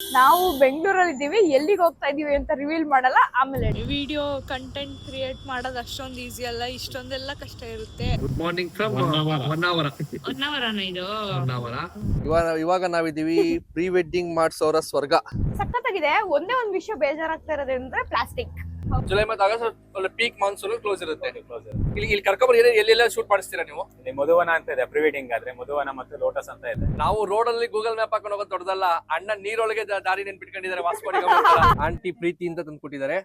ನಾವು ಬೆಂಗಳೂರಲ್ಲಿ ಇದ್ದೀವಿ, ಎಲ್ಲಿಗೆ ಹೋಗ್ತಾ ಇದೀವಿ ಅಂತ ರಿವೀಲ್ ಮಾಡಲ್ಲ. ಆಮೇಲೆ ವಿಡಿಯೋ ಕಂಟೆಂಟ್ ಕ್ರಿಯೇಟ್ ಮಾಡೋದು ಅಷ್ಟೊಂದು ಈಸಿ ಅಲ್ಲ, ಇಷ್ಟೊಂದೆಲ್ಲ ಕಷ್ಟ ಇರುತ್ತೆ. ಗುಡ್ ಮಾರ್ನಿಂಗ್ ಫ್ರಮ್ ಹೊನ್ನಾವರನ ಇದು ಹೊನ್ನಾವರ. ಇವಾಗ ನಾವಿದೀವಿ ಪ್ರೀ ವೆಡ್ಡಿಂಗ್ ಮಾಡ್ಸೋರ ಸ್ವರ್ಗ. ಸಖತ್ತಾಗಿದೆ. ಒಂದೇ ಒಂದು ವಿಷಯ ಬೇಜಾರಾಗ್ತಾ ಇರೋದಂದ್ರೆ ಪ್ಲಾಸ್ಟಿಕ್. ಜುಲೈ ಮತ್ತು ಆಗಸ್ಟ್ ಒಳ್ಳೆ ಪೀಕ್ ಮಾನ್ಸೂನ್ ಕ್ಲೋಸ್ ಇರುತ್ತೆ. ಇಲ್ಲಿ ಕರ್ಕೊಂಡ್ಬರ್ರಿ, ಎಲ್ಲೆಲ್ಲ ಶೂಟ್ ಮಾಡಿಸ್ತೀರಾ ನೀವು? ಮಧುವನ ಅಂತ ಇದೆ ಪ್ರೀ ವೆಡ್ಡಿಂಗ್ ಆದ್ರೆ, ಮಧುವನ ಮತ್ತು ಲೋಟಸ್ ಅಂತ ಇದೆ. ನಾವು ರೋಡ್ ಅಲ್ಲಿ ಗೂಗಲ್ ಮ್ಯಾಪ್ ಹಾಕೊಂಡು ಹೋಗೋದು ದೊಡ್ಡದಲ್ಲ, ಅಣ್ಣ ನೀರೊಳಗೆ ದಾರಿ ನೆನ್ಪಿಟ್ಕೊಂಡಿದ್ದಾರೆ. ವಾಸ್ಕೋಡಿ ಆಂಟಿ ಪ್ರೀತಿ ಅಂತ ತಂದ್ಕೊಟ್ಟಿದ್ದಾರೆ.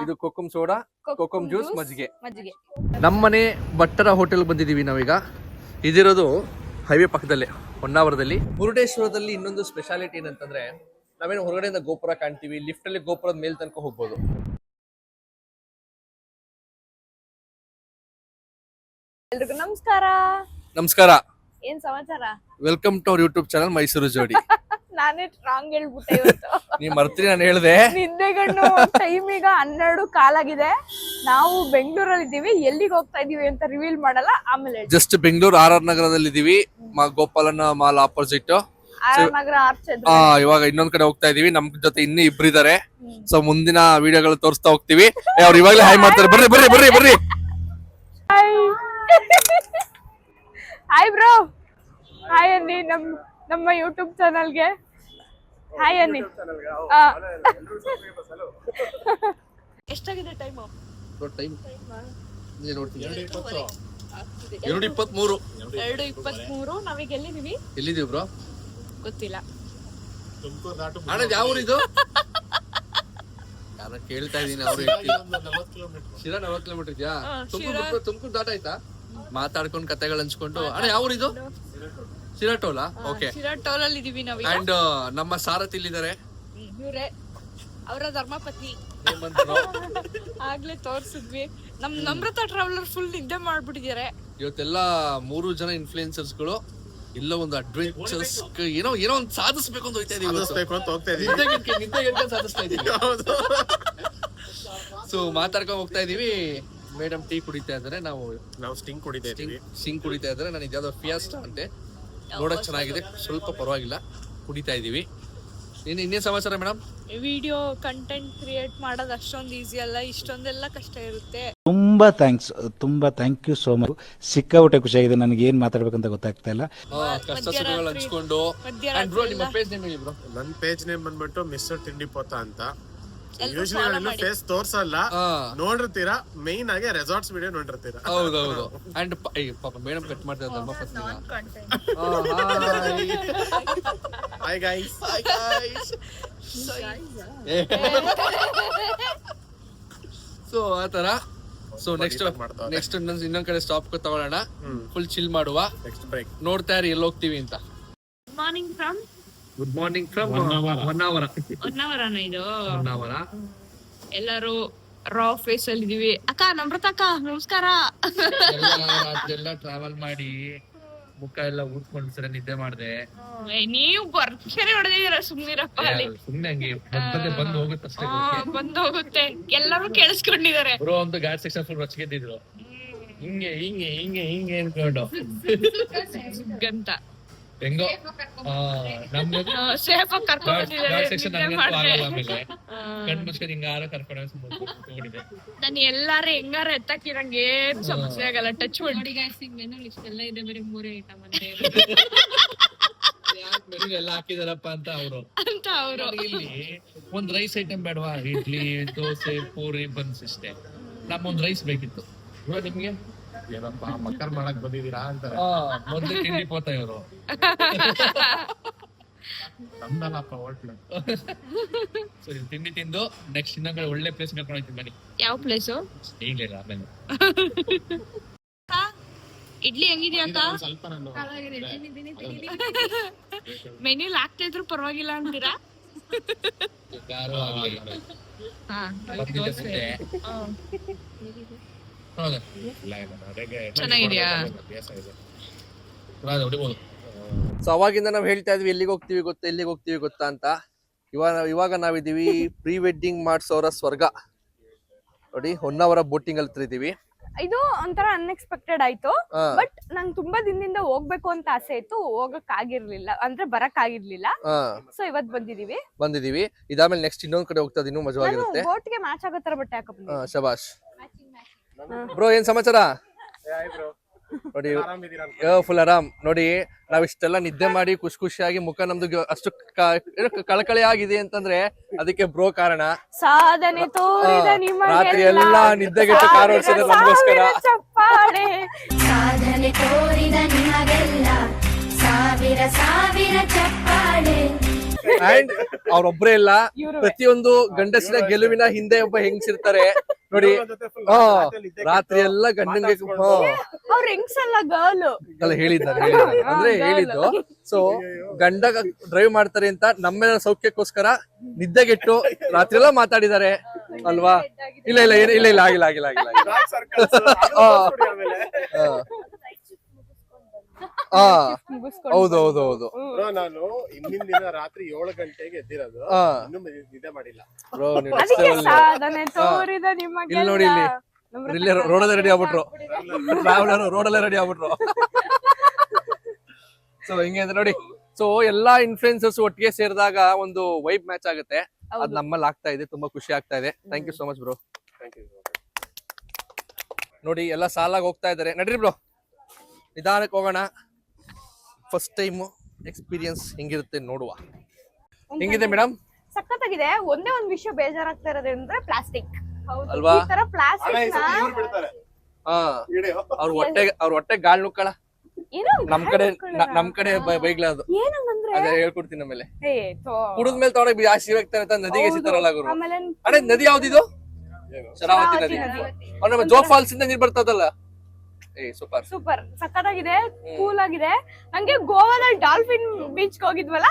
ಇದು ಕೊಕ್ಕಂ ಸೋಡಾ, ಕೊಕ್ಕಂ ಜ್ಯೂಸ್, ಮಜ್ಜಿಗೆ. ನಮ್ಮನೆ ಭಟ್ಟರ ಹೋಟೆಲ್ ಬಂದಿದೀವಿ ನಾವೀಗ. ಇದಿರೋದು ಹೈವೇ ಪಕ್ಕದಲ್ಲೇ, ಹೊನ್ನಾವರದಲ್ಲಿ. ಮುರುಡೇಶ್ವರದಲ್ಲಿ ಇನ್ನೊಂದು ಸ್ಪೆಷಾಲಿಟಿ ಏನಂತಂದ್ರೆ, ನಾವೇನು ಹೊರಗಡೆಯಿಂದ ಗೋಪುರ ಕಾಣ್ತೀವಿ, ಲಿಫ್ಟ್ ಅಲ್ಲಿ ಗೋಪುರದ ಮೇಲ್ ತನಕ ಹೋಗ್ಬೋದು. ಎಲ್ರಿಗೂ ನಮಸ್ಕಾರ. ನಮಸ್ಕಾರ, ಏನ್ ಸಮಾಚಾರ? Welcome to our YouTube channel Mysuru ಜೋಡಿ. ನಾನೇ ರಾಂಗ್ ಹೇಳ್ಬಿಟ್ಟೆ ಇವತ್ತು. ನೀವ್ ಮರ್ತೀರಿ, ನಾನು ಹೇಳ್ದೆ. ನಿದ್ದೆಗಣ್ಣು ಟೈಮ್ ಈಗ 12 ಕಾಲಾಗಿದೆ. ನಾವು ಬೆಂಗಳೂರಲ್ಲಿ ಇದ್ದೀವಿ, ಎಲ್ಲಿಗೆ ಹೋಗ್ತಾ ಇದೀವಿ ಅಂತ ರಿವೀಲ್ ಮಾಡಲ್ಲ, ಆಮೇಲೆ ಜಸ್ಟ್ ಬೆಂಗಳೂರು ಆರ್ ನಗರದಲ್ಲಿ ಇದೀವಿ, ಗೋಪಾಲನ ಮಾಲ್ ಆಪೋಸಿಟ್. ನಗರ ಆರ್ಚ್. ಇವಾಗ ಇನ್ನೊಂದ್ ಕಡೆ ಹೋಗ್ತಾ ಇದೀವಿ. ನಮ್ ಜೊತೆ ಇನ್ನೂ ಇಬ್ರಿದ್ದಾರೆ. ಸೊ ಮುಂದಿನ ವಿಡಿಯೋಗಳು ತೋರಿಸ್ತಾ ಹೋಗ್ತೀವಿ. ಅವ್ರು ಇವಾಗಲೇ ಹಾಯ್ ಮಾಡ್ತಾರೆ. ಬರ್ರಿ ಬರ್ರಿ ಬರ್ರಿ ಬರ್ರಿ. ಹಾಯ್ ಬ್ರೋ, ಹಾಯ್ ಅನ್ನಿ ನಮ್ಮ ಯೂಟ್ಯೂಬ್ ಚಾನಲ್ಗೆ ಹಾಯ್ ಅನ್ನಿ. ಎಷ್ಟಾಗಿದೆ ಟೈಮು? ಟೈಮ್ 2:23. 2:23. ನಾವೀಗ ಎಲ್ಲಿದೀವಿ? ಎಲ್ಲಿದೀವಿ ಬ್ರೋ? ಗೊತ್ತಿಲ್ಲ. ಅಣ್ಣ ಯಾವ ಊರಿದು? ಯಾರ ಕೇಳ್ತಾ ಇದೀನಿ. ಅವ್ರು ಶಿರಾ 40 ಕಿಲೋಮೀಟರ್ ಇದೆಯಾ? ತುಮಕೂರು ದಾಟ ಆಯ್ತಾ? ಮಾತಾಡ್ಕೊಂಡು ಕತೆಗಳು ಹಂಚ್ಕೊಂಡು. ಅಣ್ಣ ಯಾವ ಊರಿದು? ಶಿರಾಟೋಲ. ಓಕೆ, ಶಿರಾಟೋಲ್ ಅಲ್ಲಿ ಇದೀವಿ ನಾವು. ಅಂಡ್ ನಮ್ಮ ಸಾರಥಿ ಇಲ್ಲಿದ್ದಾರೆ. ಇವ್ರೆ ಅವರ ಧರ್ಮಪತ್ನಿ. ಆಗ್ಲೇ ತೋರ್ಸಿದ್ವಿ. ನಮ್ರತಾ ಟ್ರಾವೆಲರ್ ಫುಲ್ ನಿದ್ದೆ ಮಾಡ್ಬಿಟ್ಟಿದ್ದಾರೆ ಇವತ್ತೆಲ್ಲ. 3 ಜನ ಇನ್ಫ್ಲೂಯೆನ್ಸರ್ಸ್ಗಳು ಇಲ್ಲ ಒಂದು ಅಡ್ವೆಂಚರ್ಸ್ ಏನೋ ಒಂದು ಸಾಧಿಸ್ಬೇಕು ಅಂತ ಹೋಗ್ತಾ ಇದೀವಿ. ಸಾಧಿಸ್ತಾ ಇದೀವಿ. ಸೊ ಮಾತಾಡ್ಕೊಂಡು ಹೋಗ್ತಾ ಇದೀವಿ. ಮೇಡಮ್ ಟೀ ಕುಡಿತಾ ಇದಾರೆ, ನಾವು ಸ್ಟಿಂಗ್ ಕುಡಿತಾ ಇದೀವಿ. ಸಿಂಗ್ ಕುಡಿತಾ ಇದಾರೆ. ನಾನು ಇದ್ಯಾವ್ದೋ ಫಿಯಾಸ್ಟಾ ಅಂತೆ, ನೋಡಕ್ ಚೆನ್ನಾಗಿದೆ, ಸ್ವಲ್ಪ ಪರವಾಗಿಲ್ಲ, ಕುಡಿತಾ ಇದೀವಿ. ಇನ್ನೇನ್ ಸಮಾಚಾರ ಮೇಡಮ್? ವಿಡಿಯೋ ಕಂಟೆಂಟ್ ಕ್ರಿಯೇಟ್ ಮಾಡೋದು ಅಷ್ಟೊಂದು ಈಸಿ ಅಲ್ಲ, ಇಷ್ಟೊಂದೆಲ್ಲ ಕಷ್ಟ ಇರುತ್ತೆ. ತುಂಬಾ ಥ್ಯಾಂಕ್ಸ್, ತುಂಬಾ ಥ್ಯಾಂಕ್ ಯು ಸೋ ಮಚ್. ಸಿಕ್ಕಾಪಟ್ಟೆ ಖುಷಿಯಾಗಿದೆ. ನನಗೆ ಏನ್ ಮಾತಾಡ್ಬೇಕಂತ ಗೊತ್ತಾಗ್ತಾ ಇಲ್ಲ. ಕಷ್ಟ ಸುಖಗಳು ಹಂಚ್ಕೊಂಡು. ನಿಮ್ಮ ಪೇಜ್ ನೇಮ್ ಹೇಳಿ ಬ್ರೋ. ನನ್ನ ಪೇಜ್ ನೇಮ್ ಬಂದ್ಬಿಟ್ಟು ಮಿಸ್ಟರ್ ತಿಂಡಿ ಪೋತ ಅಂತ. ಯೂಶಲಿ ನಾನು ಫೇಸ್ ತೋರ್ಸಲ್ಲ, ನೋಡಿರ್ತೀರಾ. ಮೈನ್ ಆಗಿ ರೆಸಾರ್ಟ್ಸ್ ವಿಡಿಯೋ ನೋಡಿರ್ತೀರಾ. ಹೌದೌದು. ಅಂಡ್ ಪಾಪ ಮೇಡಮ್ ಕಟ್ ಮಾಡ್ತಾರೆ ಧರ್ಮಪತ್ನಿ. Hi guys. ಸೊ ಆತರ. ಸೊ ನೆಕ್ಸ್ಟ್ ಇನ್ನೊಂದ್ ಕಡೆ ಸ್ಟಾಪ್ ತಗೊಳ್ಳೋಣ, ಫುಲ್ ಚಿಲ್ ಮಾಡುವ. ನೆಕ್ಸ್ಟ್ ಬ್ರೇಕ್ ನೋಡ್ತಾ ಇರಿ ಎಲ್ಲಿ ಹೋಗ್ತೀವಿ ಅಂತ. ಗುಡ್ ಮಾರ್ನಿಂಗ್ ಫ್ರಮ್ ಹೊನ್ನಾವರನ ಇದು ಹೊನ್ನಾವರ. ಎಲ್ಲರೂ ರಾ ಫೇಸ್ ಅಲ್ಲಿ ಇದೀವಿ. ಅಕ್ಕ, ನಮ್ರತ ಅಕ್ಕ, ನಮಸ್ಕಾರ. ಎಲ್ಲ ಟ್ರಾವೆಲ್ ಮಾಡಿ ಮುಖ ಎಲ್ಲ ಊದ್ಕೊಂಡು ಸರಿ ನಿದ್ದೆ ಮಾಡಿದೆ. ನೀವು ಬರ್ಚನೆ ಹೊಡೆದಿದ್ದೀರ, ಸುಮ್ನಿರಪ್ಪ. ಅಲ್ಲಿ ಸುಮ್ನೆ ಹಂಗೆ ಬಂದು ಹೋಗುತ್ತಷ್ಟೇ. ಬಂದು ಹೋಗುತ್ತೆ, ಎಲ್ಲರೂ ಕೇಳಿಸ್ಕೊಂಡಿದ್ದಾರೆ. ಬರೋ ಒಂದು ಗಾಡ್ ಸೆಕ್ಷನ್ ಫುಲ್ ರೊಚ್ಚಿಗೆದ್ದಿದ್ರು. ಹಿಂಗೆ ಹಿಂಗೆ ಹಿಂಗೆ ಹಿಂಗೆ ಅನ್ಕೊಂಡು ಅಂತ ಹೆಂಗೋ ನಮ್ದು ಸೇಫ್ ಆಗಿ ಕರ್ಕೊಂಡು ಬಂದಿದ್ದಾರೆ. ಆಮೇಲೆ ಕಣ್ ಮುಚ್ಕೊಂಡು ಹಿಂಗಾರ ಕರ್ಕೊಂಡು ಹೋಗಿದ್ದೆ. ನಾನು ಎಲ್ಲಾರು ಹೆಂಗಾರ ಎತ್ತಕ್ಕೆ ನಂಗೆ ಏನ್ ಸಮಸ್ಯೆ ಆಗಲ್ಲ. ಟಚ್ ಮಾಡಿ ಇಷ್ಟೆಲ್ಲ ಇದೆ, ಬರೀ 3 ಐಟಮ್ ಎಲ್ಲ ಹಾಕಿದಾರಪ್ಪ ಅಂತ ಅವರು. ಇಲ್ಲಿ ಒಂದ್ ರೈಸ್ ಐಟಮ್ ಬೇಡವಾ? ಇಡ್ಲಿ, ದೋಸೆ, ಪೂರಿ, ಬನ್ಸ್ ಇಷ್ಟೇ. ನಮ್ಮೊಂದ್ ರೈಸ್ ಬೇಕಿತ್ತು. ಇವಾಗ ನಿಮ್ಗೆ ಏನಪ್ಪ ಮಕ್ಕರ್ ಮಾಡಕ್ ಬಂದಿದ್ದೀರಾ ಅಂತ ಮೊದ್ಲು ತಿಂಡಿ ಪೋತ ಇವರು. ನಮ್ದಲ್ಲಪ್ಪ ಹೋಟ್ಲು. ಸರಿ, ತಿಂಡಿ ತಿಂದು ನೆಕ್ಸ್ಟ್ ಇನ್ನೊಂದ್ ಒಳ್ಳೆ ಪ್ಲೇಸ್ ಕರ್ಕೊಂಡು ಹೋಗ್ತೀನಿ ಬನ್ನಿ. ಯಾವ ಪ್ಲೇಸು? ಈಗಲೇ ಆಮೇಲೆ. ಇಡ್ಲಿ ಹೆಂಗಿದ್ಯಾ ಅಕ್ಕ? ಸ್ವಲ್ಪ ನಾನು ಮೆನ್ಯೂಲ್ ಆಗ್ತಾ ಇದ್ರು ಪರವಾಗಿಲ್ಲ ಅಂತೀರಾ? ಯಾರು ಆಗ್ಲಿಲ್ಲ. ಚೆನ್ನಾಗಿದ್ಯಾ? ಸೊ ಅವಾಗಿಂದ ನಾವ್ ಹೇಳ್ತಾ ಇದ್ವಿ ಎಲ್ಲಿಗೆ ಹೋಗ್ತೀವಿ ಗೊತ್ತಾ ಅಂತ. ಇವಾಗ ನಾವಿದೀವಿ ಪ್ರೀ ವೆಡ್ಡಿಂಗ್ ಮಾಡ್ಸೋರ ಸ್ವರ್ಗ. ನೋಡಿ, ಹೊನ್ನಾವರ ಬೋಟಿಂಗ್ ಅಲ್ಲಿ ಇದೀವಿ. ಇದು ಒಂಥರ ಅನ್ಎಕ್ಸ್ಪೆಕ್ಟೆಡ್ ಆಯ್ತು. ಬಟ್ ನಂಗೆ ತುಂಬಾ ದಿನದಿಂದ ಹೋಗ್ಬೇಕು ಅಂತ ಆಸೆ ಇತ್ತು, ಹೋಗಕ್ ಆಗಿರ್ಲಿಲ್ಲ, ಅಂದ್ರೆ ಬರಕ್ ಆಗಿರ್ಲಿಲ್ಲ. ಸೊ ಇವತ್ ಬಂದಿದೀವಿ. ಇದಾದ್ಮೇಲೆ ನೆಕ್ಸ್ಟ್ ಇನ್ನೊಂದ್ ಕಡೆ ಹೋಗ್ತಾ ಇದೀನಿ, ಮಜವಾಗಿರುತ್ತೆ. ಬೋಟ್ಗೆ ಮ್ಯಾಚ್ ಆಗೋ ತರ ಬಟ್ಟೆ ಹಾಕಪ್ಪ. ಶಬಾಷ್ ಬ್ರೋ, ಏನ್ ಸಮಾಚಾರ? ನೋಡಿ ಫುಲ್ ಆರಾಮ್. ನೋಡಿ ನಾವ್ ಇಷ್ಟೆಲ್ಲ ನಿದ್ದೆ ಮಾಡಿ ಖುಷಿಯಾಗಿ ಮುಖ ನಮ್ದು ಅಷ್ಟು ಕಳಕಳಿ ಆಗಿದೆ ಅಂತಂದ್ರೆ ಅದಕ್ಕೆ ಬ್ರೋ ಕಾರಣ. ಸಾಧನೆ ತೋರಿದ ರಾತ್ರಿ ಎಲ್ಲ ನಿದ್ದೆಗೆಟ್ಟು ಕಾರ್ ಓಡಿಸಿದ್ರೆ ನಮಗೋಸ್ಕರ. ಸಾಧನೆ ತೋರಿದ ನಿಮಗೆಲ್ಲ ಸಾವಿರ ಸಾವಿರ ಚಪ್ಪಾಳೆ. ಅಂಡ್ ಅವ್ರೊಬ್ರೇ ಇಲ್ಲ, ಪ್ರತಿಯೊಂದು ಗಂಡಸಿನ ಗೆಲುವಿನ ಹಿಂದೆ ಒಬ್ಬ ಹೆಂಗ್ಸಿರ್ತಾರೆ ನೋಡಿ. ರಾತ್ರಿ ಎಲ್ಲ ಗಂಡನ್ಗೆ ಅಲ್ಲ ಹೇಳಿದ್ದಾರೆ ಅಂದ್ರೆ ಹೇಳಿದ್ದು. ಸೊ ಗಂಡ ಡ್ರೈವ್ ಮಾಡ್ತಾರೆ ಅಂತ ನಮ್ಮೆಲ್ಲ ಸೌಖ್ಯಕ್ಕೋಸ್ಕರ ನಿದ್ದೆಗೆಟ್ಟು ರಾತ್ರಿ ಎಲ್ಲ ಮಾತಾಡಿದ್ದಾರೆ ಅಲ್ವಾ? ಇಲ್ಲ ಇಲ್ಲ ಇಲ್ಲ ಇಲ್ಲ ಆಗಿಲ್ಲ ಆಗಿಲ್ಲ ಆಗಿಲ್ಲ. ಹೌದು ಹೌದು ಹೌದು. ನಾನು ಹಿಂದಿನ ದಿನ ರಾತ್ರಿ 7 ಗಂಟೆಗೆ ಎದ್ದಿರೋದು, ಇನ್ನೂ ನಿದ್ದೆ ಮಾಡಿಲ್ಲ. ಇಲ್ಲಿ ನೋಡಿ, ಇಲ್ಲಿ ರೋಡಲ್ಲೇ ರೆಡಿ ಆಗ್ಬಿಟ್ರು, ಟ್ರಾವೆಲರ್ ರೋಡಲ್ಲೇ ರೆಡಿ ಆಗ್ಬಿಟ್ರು. ಸೊ ಹಿಂಗೆ ಅಂದ್ರೆ ನೋಡಿ, ಸೊ ಎಲ್ಲಾ ಇನ್ಫ್ಲುಯೆನ್ಸರ್ಸ್ ಒಟ್ಟಿಗೆ ಸೇರಿದಾಗ ಒಂದು ವೈಬ್ ಮ್ಯಾಚ್ ಆಗುತ್ತೆ. ಅದ್ ನಮ್ಮಲ್ಲಿ ಆಗ್ತಾ ಇದೆ, ತುಂಬಾ ಖುಷಿ ಆಗ್ತಾ ಇದೆ. Thank you so much bro. ನೋಡಿ ಎಲ್ಲ ಸಾಲಾಗಿ ಹೋಗ್ತಾ ಇದಾರೆ. ನಡ್ರಿ ಬ್ರೋ, ನಿಧಾನಕ್ಕೆ ಹೋಗೋಣ. ಫಸ್ಟ್ ಟೈಮ್ ಎಕ್ಸ್ಪೀರಿಯನ್ಸ್ ಹೆಂಗಿರುತ್ತೆ ನೋಡುವ. ಹೆಂಗಿದೆ ಮೇಡಮ್? ಸಖತ್ತಾಗಿದೆ. ಒಂದೇ ಒಂದ್ ವಿಷಯ ಬೇಜಾರಾಗ್ತಾ ಇರೋದಂದ್ರೆ ಪ್ಲಾಸ್ಟಿಕ್ ಅಲ್ವಾ? ಈ ತರ ಪ್ಲಾಸ್ಟಿಕ್ ಅವ್ರ ಹೊಟ್ಟೆ ಗಾಳ್ ನುಕ್ಕಳ. ನಮ್ ಕಡೆ ಬೈಗ್ಲ ಅದು ಅದೇ ಹೇಳ್ಕೊಡ್ತೀನಿ. ಆಮೇಲೆ ಕುಡಿದ್ಮೇಲೆ ತಗೊಂಡೋಗಿ ಜಾಸ್ತಿ ಹೋಗ್ತಾರೆ ಅಂತ ನದಿಗೆ ಎಸಿತಾರಲ್ಲ ಗುರು. ಅದೇ ನದಿ ಯಾವ್ದಿದು? ಶರಾವತಿ ನದಿ. ಅವ್ರ ಜೋಗ್ ಫಾಲ್ಸ್ ಇಂದ ನೀರ್ ಬರ್ತದಲ್ಲ. ಸೂಪರ್ ಸೂಪರ್, ಸಕ್ಕತ್ತಾಗಿದೆ, ಕೂಲ್ ಆಗಿದೆ. ನಂಗೆ ಗೋವಾದಲ್ಲಿ ಡಾಲ್ಫಿನ್ ಬೀಚ್ ಹೋಗಿದ್ವಲ್ಲ,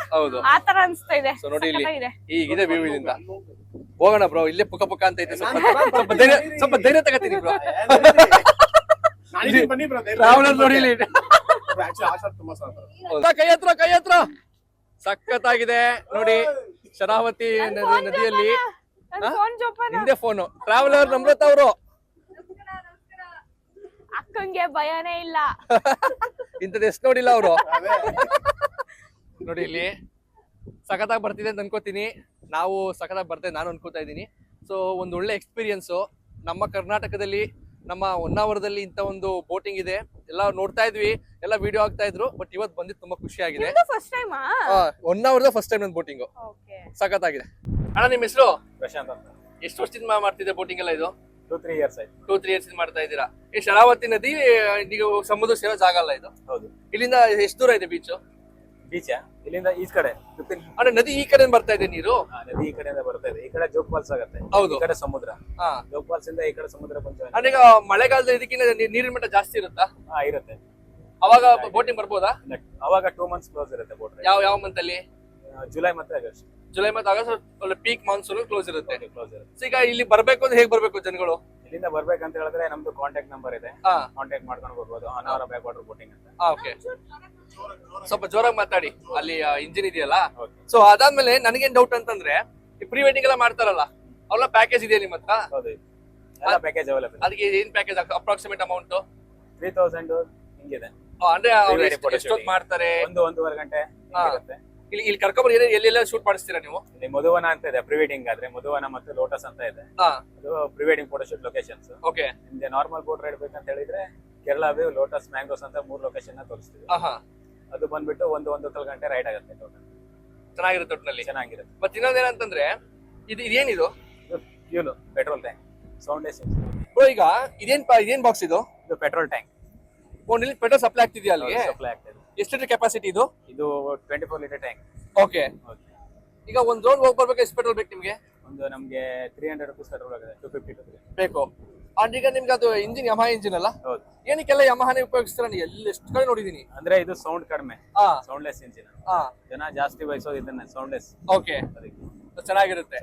ಆತರ ಅನ್ಸ್ತಾ ಇದೆ. ನೋಡಿ ಇಲ್ಲಿ ಈಗಿದೆ ವ್ಯೂ ಇದರಿಂದ. ಹೋಗೋಣ ಬ್ರೋ, ಇಲ್ಲೇ ಪುಕ ಪುಕ ಅಂತ ಐತೆ. ಸ್ವಲ್ಪ ಧೈರ್ಯ ತಗತೀನಿ ಬ್ರೋ. ನೋಡಿ ಇಲ್ಲಿ ಕೈ ಹತ್ರ ಸಖತ್ತಾಗಿದೆ ನೋಡಿ. ಶರಾವತಿ ನದಿಯಲ್ಲಿ ಹಿಂದೆ ಫೋನು ಟ್ರಾವೆಲರ್ ನಮ್ರತ ಅವರು. ಅಕ್ಕಂಗೆ ಭಯನೇ ಇಲ್ಲ, ಇಂಥದ್ದು ಎಷ್ಟು ನೋಡಿಲ್ಲ ಅವರು. ನೋಡಿ ಇಲ್ಲಿ ಸಖತ್ತಾಗಿ ಬರ್ತಿದೆ ಅಂತ ಅನ್ಕೋತೀನಿ. ನಾವು ಸಖತ್ತಾಗಿ ಬರ್ತೇವೆ ನಾನು ಅನ್ಕೋತಾ ಇದ್ದೀನಿ. ಸೊ ಒಂದು ಒಳ್ಳೆ ಎಕ್ಸ್ಪೀರಿಯನ್ಸು. ನಮ್ಮ ಕರ್ನಾಟಕದಲ್ಲಿ ನಮ್ಮ ಹೊನ್ನಾವರದಲ್ಲಿ ಇಂಥ ಒಂದು ಬೋಟಿಂಗ್ ಇದೆ. ಎಲ್ಲ ನೋಡ್ತಾ ಇದ್ವಿ, ಎಲ್ಲ ವಿಡಿಯೋ ಆಗ್ತಾ ಇದ್ರು. ಬಟ್ ಇವತ್ತು ಬಂದಿದ್ದು ತುಂಬಾ ಖುಷಿ ಆಗಿದೆ. ಹೊನ್ನಾವರದ ಫಸ್ಟ್ ಟೈಮ್ ಒಂದು ಬೋಟಿಂಗ್ ಸಖತ್ತಾಗಿದೆ. ಅಣ್ಣ ನಿಮ್ಮ ಹೆಸರು? ಪ್ರಶಾಂತ್ ಅಂತ. ಎಷ್ಟು ವರ್ಷದಿಂದ ಮಾಡ್ತಿದ್ದೆ ಬೋಟಿಂಗ್ ಎಲ್ಲ ಇದು? 2-3 years ಆಯ್ತು. 2-3 years ಮಾಡ್ತಾ ಇದ್ದೀರಾ. ಈ ಶರಾವತಿ ನದಿ ನೀವು ಸಮುದ್ರ ಸೇರೋ ಜಾಗ ಅಲ್ಲ ಇದು? ಹೌದು. ಇಲ್ಲಿಂದ ಎಷ್ಟು ದೂರ ಇದೆ ಬೀಚ್? ಇಲ್ಲಿಂದ ಈ ಕಡೆ ಅಂದ್ರೆ ನದಿ ಈ ಕಡೆ ಬರ್ತಾ ಇದೆ ನೀರು? ನದಿ ಈ ಕಡೆಯಿಂದ ಬರ್ತಾ ಇದೆ. ಈ ಕಡೆ ಜೋಗ್ ಫಾಲ್ಸ್ ಆಗುತ್ತೆ, ಈ ಕಡೆ ಸಮುದ್ರ. ಜೋಗ್ ಫಾಲ್ಸ್ ಇಂದ ಈ ಕಡೆ ಸಮುದ್ರ ಬಂತು. ಅಂದ್ರೆ ಈಗ ಮಳೆಗಾಲದ ಇದಕ್ಕಿಂತ ನೀರಿನ ಮಟ್ಟ ಜಾಸ್ತಿ ಇರುತ್ತಾ? ಇರುತ್ತೆ. ಅವಾಗ ಬೋಟಿಂಗ್ ಬರ್ಬೋದಾ? ಅವಾಗ 2 months ಕ್ಲೋಸ್ ಇರುತ್ತೆ ಬೋಟ್. ಯಾವ ಮಂತ್ ಅಲ್ಲಿ? ಜುಲೈ ಮತ್ತೆ ಆಗಸ್ಟ್. ಜುಲೈ ಮತ್ತೆ ಆಗಸ್ಟ್ ಪೀಕ್ ಮಾನ್ಸೂನ್ ಕ್ಲೋಸ್ ಇರುತ್ತೆ. ಈಗ ಇಲ್ಲಿ ಬರ್ಬೇಕು ಅಂದ್ರೆ ಹೇಗ್ ಬರ್ಬೇಕು ಜನಗಳು? ಇಲ್ಲಿಂದ ಬರ್ಬೇಕಂತ ಹೇಳಿದ್ರೆ ನಮ್ದು ಕಾಂಟ್ಯಾಕ್ಟ್ ನಂಬರ್ ಇದೆ, ಕಾಂಟ್ಯಾಕ್ಟ್ ಮಾಡ್ಕೊಂಡು ಬರ್ಬೋದು. ಹೊನ್ನಾವರ ಬ್ಯಾಕ್ ವಾಟರ್ ಬೋಟಿಂಗ್ ಅಂತ. ಓಕೆ, ಸ್ವಲ್ಪ ಜೋರಾಗಿ ಮಾತಾಡಿ, ಅಲ್ಲಿ ಇಂಜಿನ್ ಇದೆಯಲ್ಲ. ಸೊ ಅದಾದ್ಮೇಲೆ ನನಗೇನ್ ಡೌಟ್ ಅಂತಂದ್ರೆ, ಈ ಪ್ರೀ ವೆಡ್ಡಿಂಗ್ ಎಲ್ಲ ಮಾಡ್ತಾರಲ್ಲ, ಅವೆಲ್ಲ ಪ್ಯಾಕೇಜ್ ಇದೆಯಾ ನಿಮ್ಮ ಹತ್ರ? ಹೌದು, ಎಲ್ಲ ಪ್ಯಾಕೇಜ್ ಅವೈಲೇಬಲ್. ಅದಕ್ಕೆ ಏನ್ ಪ್ಯಾಕೇಜ್ ಅಪ್ರಾಕ್ಸಿಮೇಟ್ ಅಮೌಂಟ್? 3000 ಹಿಂಗಿದೆ. ಅಂದ್ರೆ ಎಷ್ಟೊತ್ತು ಮಾಡ್ತಾರೆ? 1-1.5 ಗಂಟೆ ಇರುತ್ತೆ. ಇಲ್ಲಿ ಕರ್ಕೊಂಡ್ಬರ್ ಎಲ್ಲೆಲ್ಲ ಶೂಟ್ ಮಾಡಿಸ್ತೀರಾ ನೀವು? ಇಲ್ಲಿ ಮಧುವನ ಅಂತ ಇದೆ ಪ್ರೀ ವೆಡ್ಡಿಂಗ್ ಆದ್ರೆ, ಮಧುವನ ಮತ್ತು ಲೋಟಸ್ ಅಂತ ಇದೆ. ಅದು pre wedding photo shoot locations. Okay. ನಿಮ್ಗೆ ನಾರ್ಮಲ್ ಬೋಟ್ ರೈಡ್ ಬೇಕಂತ ಹೇಳಿದ್ರೆ ಕೇರಳ ವ್ಯೂ, ಲೋಟಸ್, ಮ್ಯಾಂಗೋಸ್ ಅಂತ 3 ಲೊಕೇಶನ್ ತೋರಿಸ್ತೀವಿ. ಅದು ಬಂದ್ಬಿಟ್ಟು 1-1.5 ಗಂಟೆ ರೈಡ್ ಆಗುತ್ತೆ ಟೋಟಲ್. ಚೆನ್ನಾಗಿರುತ್ತೆ ಒಟ್ಟಿನಲ್ಲಿ. ಚೆನ್ನಾಗಿರುತ್ತೆ. ಮತ್ತೆ ಇನ್ನೊಂದೇನಂತಂದ್ರೆ, ಇದೇನಿದು? Fuel, petrol tank, sound AC. ಈಗ ಇದೇನ್ ಬಾಕ್ಸ್ ಇದು? ಇದು ಪೆಟ್ರೋಲ್ ಟ್ಯಾಂಕ್. ಇಲ್ಲಿ ಪೆಟ್ರೋಲ್ ಸಪ್ಲೈ ಆಗ್ತಿದ್ಯಾ ಅಲ್ಲಿಗೆ? ಸಪ್ಲೈ ಆಗ್ತದೆ. ಎಷ್ಟು ಲೀಟರ್ ಕೆಪಾಸಿಟಿ ಇದು? ಇದು 24 ಲೀಟರ್ ಟ್ಯಾಂಕ್. ಓಕೆ. ಈಗ ಒಂದ್ ರೋಡ್ ಹೋಗಿ ಬರ್ಬೇಕು, ಎಷ್ಟು ಪೆಟ್ರೋಲ್ ಬೇಕು ನಿಮ್ಗೆ? ನಮ್ಗೆ 300 rupees ಪೆಟ್ರೋಲ್ ಆಗಿದೆ. 250 ಬೇಕು. ಈಗ ನಿಮ್ಗೆ ಅದು ಇಂಜಿನ್ ಯಮಹಾ ಇಂಜಿನ್ ಅಲ್ಲ? ಹೌದು. ಏನಕ್ಕೆಲ್ಲ ಯಮಹಾನೇ ಉಪಯೋಗಿಸ್ತೀರಾ? ಎಲ್ಲಿ ಎಷ್ಟು ಕಡೆ ನೋಡಿದೀನಿ. ಅಂದ್ರೆ ಇದು ಸೌಂಡ್ ಕಡಿಮೆ, ಸೌಂಡ್ಲೆಸ್ ಇಂಜಿನ್. ಜನ ಜಾಸ್ತಿ ಬಯಸೋದು ಇದನ್ನ, ಸೌಂಡ್ಲೆಸ್. ಓಕೆ, ಚೆನ್ನಾಗಿರುತ್ತೆ.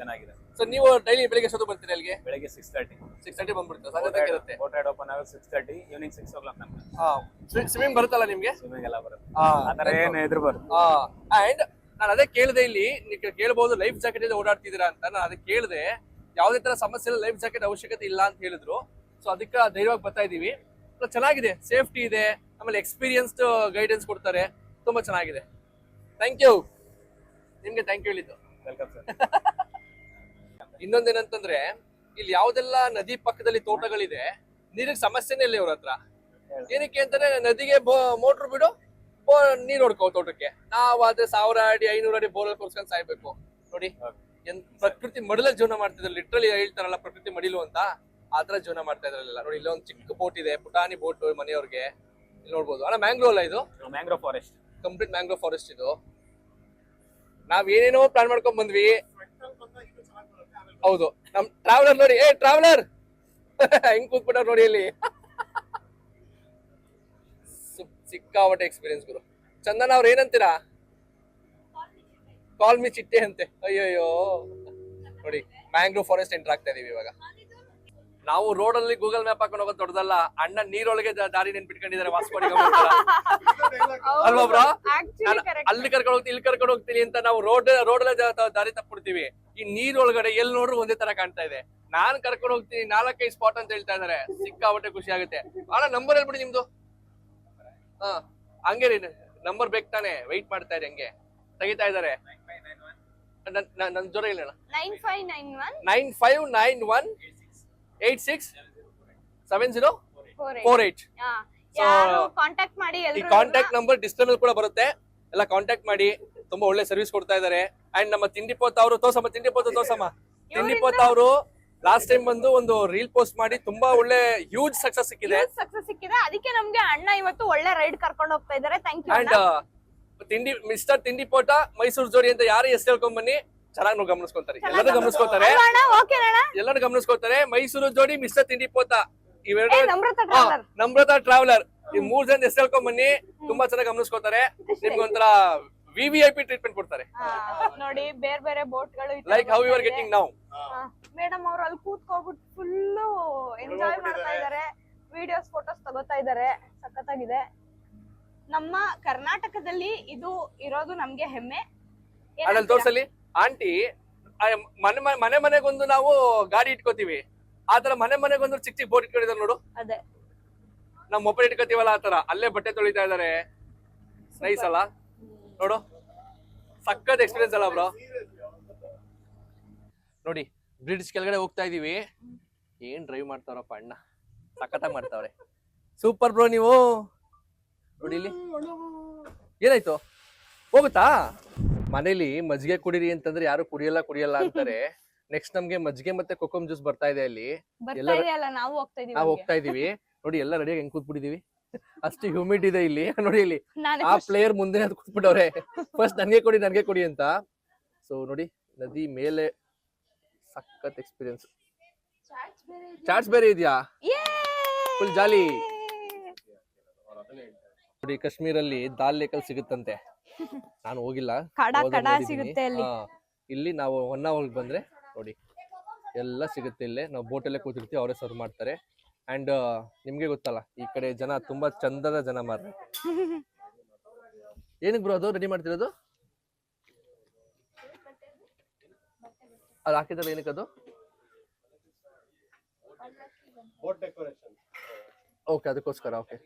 ಸೊ ನೀವು ಡೈಲಿ ಬೆಳಿಗ್ಗೆ ಎಷ್ಟೊತ್ತು ಬರ್ತೀರಿ ಅಲ್ಲಿಗೆ? ಬೆಳಿಗ್ಗೆ 6:30 ಬಂದ್ಬಿಡ್ತೀರಾ? ಸಾಕಾಗಿರುತ್ತೆ. ಬೋಟ್ ರೈಡ್ ಓಪನ್ ಆಗೋದು 6:30, ಈವ್ನಿಂಗ್ 6 o'clock ನಮ್ಗೆ. ಸ್ವಿಮ್ಮಿಂಗ್ ಬರುತ್ತಲ್ಲ ನಿಮ್ಗೆ? ಸ್ವಿಮ್ಮಿಂಗ್ ಎಲ್ಲ ಬರುತ್ತೆ. ಆತರ ಏನು ಎದುರು ಬರುತ್ತೆ. ಅಂಡ್ ನಾನು ಅದೇ ಕೇಳಿದೆ, ಇಲ್ಲಿ ನೀವು ಕೇಳಬಹುದು ಲೈಫ್ ಜಾಕೆಟ್ ಇದೆ ಓಡಾಡ್ತಿದ್ದೀರಾ ಅಂತ. ನಾನು ಅದಕ್ಕೆ ಕೇಳಿದೆ, ಯಾವುದೇ ತರ ಸಮಸ್ಯೆ ಇಲ್ಲ, ಲೈಫ್ ಜಾಕೆಟ್ ಅವಶ್ಯಕತೆ ಇಲ್ಲ ಅಂತ ಹೇಳಿದ್ರು. ಸೊ ಅದಕ್ಕೆ ಧೈರ್ಯವಾಗಿ ಬರ್ತಾ ಇದೀವಿ. So, ಚೆನ್ನಾಗಿದೆ, ಸೇಫ್ಟಿ ಇದೆ, ಆಮೇಲೆ ಎಕ್ಸ್ಪೀರಿಯನ್ಸ್ಡ್ ಗೈಡೆನ್ಸ್ ಕೊಡ್ತಾರೆ, ತುಂಬಾ ಚೆನ್ನಾಗಿದೆ. Thank you. ನಿಮ್ಗೆ ಥ್ಯಾಂಕ್ ಯು ಹೇಳಿದ್ದು. Welcome sir. ಇನ್ನೊಂದೇನಂತಂದ್ರೆ ಇಲ್ಲಿ ಯಾವ್ದೆಲ್ಲ ನದಿ ಪಕ್ಕದಲ್ಲಿ ತೋಟಗಳಿದೆ, ನೀರಿಗೆ ಸಮಸ್ಯೆನೇ ಇಲ್ಲ ಇವ್ರ ಹತ್ರ. ಏನಕ್ಕೆ ಅಂತಂದ್ರೆ ನದಿಗೆ ಮೋಟ್ರ್ ಬಿಡು, ನೀರ್ ಹೊಡ್ಕೋ ತೋಟಕ್ಕೆ. ನಾವಾದ್ರೆ 1000 ಅಡಿ 500 ಅಡಿ ಬೋರ್ವೆಲ್ ಕೊರ್ಸ್ಕೊಂಡ್ ಸಾಯ್ಬೇಕು. ನೋಡಿ ಪ್ರಕೃತಿ ಮಡಿಲಲ್ಲಿ ಜೀವನ ಮಾಡ್ತಿದ್ರು. ಲಿಟ್ರಲಿ ಹೇಳ್ತಾರಲ್ಲ ಪ್ರಕೃತಿ ಮಡಿಲು ಅಂತ, ಆತರ ಜೀವನ ಮಾಡ್ತಾ ಇದ್ರಲ್ಲ. ನೋಡಿ ಇಲ್ಲೊಂದು ಚಿಕ್ಕ ಬೋಟ್ ಇದೆ, ಪುಟಾಣಿ ಬೋಟ್ ಮನೆಯವ್ರಿಗೆ. ಇಲ್ಲಿ ನೋಡ್ಬೋದು. ಅಣ್ಣ ಮ್ಯಾಂಗ್ರೋವ್ ಅಲ್ಲ ಇದು? Mangrove forest, complete mangrove forest ಇದು. ನಾವ್ ಏನೇನೋ ಪ್ಲಾನ್ ಮಾಡ್ಕೊಂಡ್ ಬಂದ್ವಿ. ಹೌದು, ನಮ್ ಟ್ರಾವೆಲರ್ ನೋಡಿ, ಟ್ರಾವೆಲರ್ ಹೆಂಗ್ ಕೂತ್ಬಿಟ್ಟ ನೋಡಿ ಇಲ್ಲಿ. ಸಿಕ್ಕಾಪಟ್ಟೆ ಎಕ್ಸ್ಪೀರಿಯನ್ಸ್ ಗುರು. ಚಂದನ ಅವ್ರ ಏನಂತೀರಾ? ಕಾಲ್ ಮಿ ಚಿಟ್ಟೆ ಅಂತೆ. ಅಯ್ಯಯ್ಯೋ ನೋಡಿ, ಮ್ಯಾಂಗ್ರೋವ್ ಫಾರೆಸ್ಟ್ ಎಂಟರ್ ಆಗ್ತಾ ಇದೀವಿ ಇವಾಗ. ನಾವು ರೋಡ್ ಅಲ್ಲಿ ಗೂಗಲ್ ಮ್ಯಾಪ್ ಹಾಕೊಂಡು ಹೋಗೋದು ದೊಡ್ಡದಲ್ಲ, ಅಣ್ಣ ನೀರೊಳಗೆ ದಾರಿ ನೆನ್ಪಿಟ್ಕೊಂಡಿದ್ದಾರೆ ವಾಸ್ಕೋಡಿ ಗಾಮ ಅಲ್ವಾ ಬ್ರೋ? ಅಲ್ಲಿ ಕರ್ಕೊಂಡು ಹೋಗ್ತೀನಿ, ಇಲ್ಲಿ ಕರ್ಕೊಂಡು ಹೋಗ್ತೀನಿ ಅಂತ ನಾವು ರೋಡ್ ಅಲ್ಲೇ ದಾರಿ ತಪ್ಪಿಡ್ತೀವಿ. ಈ ನೀರೊಳಗಡೆ ಎಲ್ಲಿ ನೋಡ್ರು ಒಂದೇ ತರ ಕಾಣ್ತಾ ಇದೆ. ನಾನ್ ಕರ್ಕೊಂಡು ಹೋಗ್ತೀನಿ 4-5 ಸ್ಪಾಟ್ ಅಂತ ಹೇಳ್ತಾ ಇದಾರೆ. ಸಿಕ್ಕಾಪಟ್ಟೆ ಖುಷಿ ಆಗುತ್ತೆ. ಅಣ್ಣ ನಂಬರ್ ಹೇಳ್ಬಿಡಿ ನಿಮ್ದು. ಹಾ ಹಂಗೆ ರೀ, ನಂಬರ್ ಬೇಕು ತಾನೆ, ವೆಯ್ಟ್ ಮಾಡ್ತಾ ಇರಿ. ಹಂಗೆ ತೆಗಿತಾ ಇದಾರೆ. ನನ್ ಜ್ವರ ಇಲ್ಲ 9591867048. ಕಾಂಟ್ಯಾಕ್ಟ್ ಮಾಡಿ. ಈ ಕಾಂಟ್ಯಾಕ್ಟ್ ನಂಬರ್ ಡಿಸ್ಪ್ಲೇ ಕೂಡ ಬರುತ್ತೆ, ಎಲ್ಲ ಕಾಂಟ್ಯಾಕ್ಟ್ ಮಾಡಿ. ತುಂಬಾ ಒಳ್ಳೆ ಸರ್ವಿಸ್ ಕೊಡ್ತಾ ಇದಾರೆ. ಅಂಡ್ ನಮ್ಮ ತಿಂಡಿಪೋತ್ ಅವರು ತೋಸಮ್ಮ ಅವರು ಲಾಸ್ಟ್ ಟೈಮ್ ಬಂದು ಒಂದು ರೀಲ್ ಪೋಸ್ಟ್ ಮಾಡಿ ತುಂಬಾ ಒಳ್ಳೆ ಹ್ಯೂಜ್ ಸಕ್ಸಸ್ ಸಿಕ್ಕಿದೆ. ಅದಕ್ಕೆ ನಮ್ಗೆ ಅಣ್ಣ ಇವತ್ತು ಒಳ್ಳೆ ರೈಡ್ ಕರ್ಕೊಂಡು ಹೋಗ್ತಾ ಇದಾರೆ. Thank you. ಅಂಡ್ ಮಿಸ್ಟರ್ ತಿಂಡಿಪೋಟ ಮೈಸೂರು ಜೋಡಿ ಅಂತ ಯಾರು ಹೆಸರು ಹೇಳ್ಕೊಂಡ್ ಬನ್ನಿ, ಚೆನ್ನಾಗಿ ಗಮನಿಸ್ಕೊತಾರೆ. ಎಲ್ಲರೂ ಗಮನಿಸ್ಕೊತಾರೆ. ಮೈಸೂರು ಜೋಡಿ ಮಿಸ್ಟರ್ ತಿಂಡಿಪೋತ ಇವೆರಡು, ನಮ್ರತಾ ಟ್ರಾವೆಲರ್, ಈ 3 ಜನ ಹೆಸರು ಹೇಳ್ಕೊಂಡ್ ಬನ್ನಿ, ತುಂಬಾ ಚೆನ್ನಾಗಿ ಗಮನಿಸ್ಕೊತಾರೆ. ನಿಮ್ಗೆ ಒಂಥರ VVIP ಟ್ರೀಟ್ಮೆಂಟ್ ಕೊಡ್ತಾರೆ. ನೋಡಿ ಬೇರೆ ಬೇರೆ ಬೋಟ್ ಗಳು, like how you are getting now. Madam ಅವ್ರು ಅಲ್ಲಿ ಕೂತ್ಕೊಂಡ್ಬಿಟ್ಟು ಫುಲ್ ಎಂಜಾಯ್ ಮಾಡ್ತಾ ಇದಾರೆ, ವಿಡಿಯೋಸ್ ಫೋಟೋಸ್ ತಗೋತಾ ಇದಾರೆ. ಸಖತ್ತಾಗಿದೆ. ನಮ್ಮ ಕರ್ನಾಟಕದಲ್ಲಿ ಇದು ಇರೋದು ನಮ್ಗೆ ಹೆಮ್ಮೆ. ಅದ್ರಲ್ಲಿ ತೋರ್ಸಲಿ ಆಂಟಿ, ಮನೆಗೊಂದು ನಾವು ಗಾಡಿ ಇಟ್ಕೋತೀವಿ, ಆತರ ಮನೆಗೊಂದು ಚಿಕ್ಕ ಚಿಕ್ಕ ಬೋಟ್ ಇಟ್ಕೊಂಡಿದ್ದಾರೆ ನೋಡು. ಅದೇ ನಾವ್ ಮೊಬೈಲ್ ಇಟ್ಕೋತೀವಲ್ಲ ಆತರ, ಅಲ್ಲೇ ಬಟ್ಟೆ ತೊಳಿತಾ ಇದಾರೆ. ನೈಸ್ ಅಲ್ಲ ನೋಡು, ಸಕ್ಕತ್ ಎಕ್ಸ್ಪೀರಿಯನ್ಸ್ ಅಲ್ಲ ಬ್ರೋ. ನೋಡಿ ಬ್ರಿಡ್ಜ್ ಕೆಳಗಡೆ ಹೋಗ್ತಾ ಇದೀವಿ. ಏನ್ ಡ್ರೈವ್ ಮಾಡ್ತಾರಪ್ಪ ಅಣ್ಣ, ಸಖತ್ತಾಗಿ ಮಾಡ್ತಾವ್ರೆ. ಸೂಪರ್ ಬ್ರೋ ನೀವು. ನೋಡಿ ಇಲ್ಲಿ ಏನಾಯ್ತು, ಹೋಗುತ್ತಾ? ಮನೇಲಿ ಮಜ್ಜಿಗೆ ಕುಡೀರಿ ಅಂತಂದ್ರೆ ಯಾರು ಕುಡಿಯಲ್ಲ ಅಂತಾರೆ. ನೆಕ್ಸ್ಟ್ ನಮ್ಗೆ ಮಜ್ಜಿಗೆ ಮತ್ತೆ ಕೊಕೊಮ್ ಜ್ಯೂಸ್ ಬರ್ತಾ ಇದೆ ಅಲ್ಲಿ. ನಾವು ಹೋಗ್ತಾ ಇದೀವಿ. ನೋಡಿ ಎಲ್ಲ ರೆಡಿಯಾಗಿ ಹೆಂಗ್ ಕೂತ್ಬಿಟ್ಟಿದೀವಿ. ಅಷ್ಟು ಹ್ಯೂಮಿಡ್ ಇದೆ ಇಲ್ಲಿ. ನೋಡಿ ಇಲ್ಲಿ ಆ ಪ್ಲೇಯರ್ ಮುಂದೆ ಕೂತ್ಬಿಟ್ಟವ್ರೆ. ಫಸ್ಟ್ ನನ್ಗೆ ಕೊಡಿ ಅಂತ. ಸೊ ನೋಡಿ ನದಿ ಮೇಲೆ ಸಖತ್ ಎಕ್ಸ್ಪೀರಿಯನ್ಸ್. ಚಾಟ್ಸ್ ಬೇರೆ ಇದೆಯಾ, ಫುಲ್ ಜಾಲಿ. ನೋಡಿ ಕಾಶ್ಮೀರಲ್ಲಿ ದಾಲ್ ಲೇಕಲ್ ಸಿಗುತ್ತಂತೆ, ನಾನು ಹೋಗಿಲ್ಲ. ಇಲ್ಲಿ ನಾವು ಹೊನ್ನಾವರ್ಗೆ ಬಂದ್ರೆ ನೋಡಿ ಎಲ್ಲ ಸಿಗುತ್ತೆ. ಇಲ್ಲೇ ನಾವು ಬೋಟಲ್ಲೇ ಕೂತಿರ್ತೀವಿ, ಅವರೇ ಸರ್ವ್ ಮಾಡ್ತಾರೆ. ಅಂಡ್ ನಿಮ್ಗೆ ಗೊತ್ತಲ್ಲ ಈ ಕಡೆ ಜನ ತುಂಬಾ ಚಂದದ ಜನ ಮಾರ್ರೆ. ಏನಕ್ಕೆ ಬ್ರೋ ಅದು ರೆಡಿ ಮಾಡ್ತಿರೋದು? ಅದು ಹಾಕಿದ್ರೆ ಏನಕ್ಕೆ ಅದು? ಓಕೆ, ಅದಕ್ಕೋಸ್ಕರ. ಓಕೆ,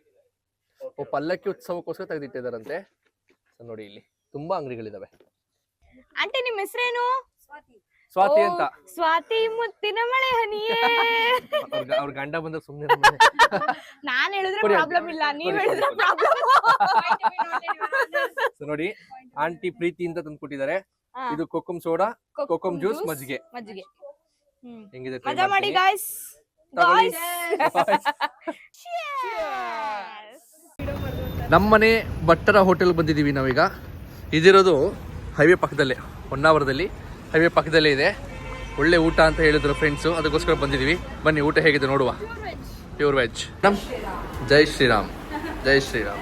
ಪಲ್ಲಕ್ಕಿ ಉತ್ಸವಕ್ಕೋಸ್ಕರ ತೆಗೆದಿಟ್ಟಿದಾರಂತೆ. ನೋಡಿ ಇಲ್ಲಿ ತುಂಬಾ ಅಂಗಡಿಗಳಿದಾವೆ. ಆಂಟಿ ನಿಮ್ ಹೆಸರೇನು? ಸ್ವಾತಿ ಅಂತ. ಸ್ವಾತಿ ಮುತ್ತಿನ ಮಳೆ ಹನಿಯೇ. ಅವ್ರ ಗಂಡ ಬಂದ್ರೆ ಸುಮ್ಮನೆ ನಾನ್ ಹೇಳಿದ್ರೆ ಪ್ರಾಬ್ಲಮ್ ಇಲ್ಲ, ನೀವ್ ಹೇಳಿದ್ರೆ ಪ್ರಾಬ್ಲಮ್. ನೋಡಿ ಆಂಟಿ ಪ್ರೀತಿ ಅಂತ ತಂದ್ಕೊಟ್ಟಿದ್ದಾರೆ. ಇದು ಕೊಕೊಮ್ ಸೋಡಾ, ಕೊಕೊಮ್ ಜ್ಯೂಸ್, ಮಜ್ಜಿಗೆ. ಹೆಂಗಿದೆ ಮಜಾ ಮಾಡಿ ಗಾಯ್ಸ್. ನಮ್ಮನೆ ಭಟ್ಟರ ಹೋಟೆಲ್ ಬಂದಿದ್ದೀವಿ ನಾವೀಗ. ಇದಿರೋದು ಹೈವೇ ಪಕ್ಕದಲ್ಲೇ, ಹೊನ್ನಾವರದಲ್ಲಿ ಹೈವೇ ಪಕ್ಕದಲ್ಲೇ ಇದೆ. ಒಳ್ಳೆ ಊಟ ಅಂತ ಹೇಳಿದ್ರು ಫ್ರೆಂಡ್ಸು, ಅದಕ್ಕೋಸ್ಕರ ಬಂದಿದ್ದೀವಿ. ಬನ್ನಿ ಊಟ ಹೇಗಿದೆ ನೋಡುವ. Pure veg. ಜೈ ಶ್ರೀರಾಮ್, ಜೈ ಶ್ರೀರಾಮ್.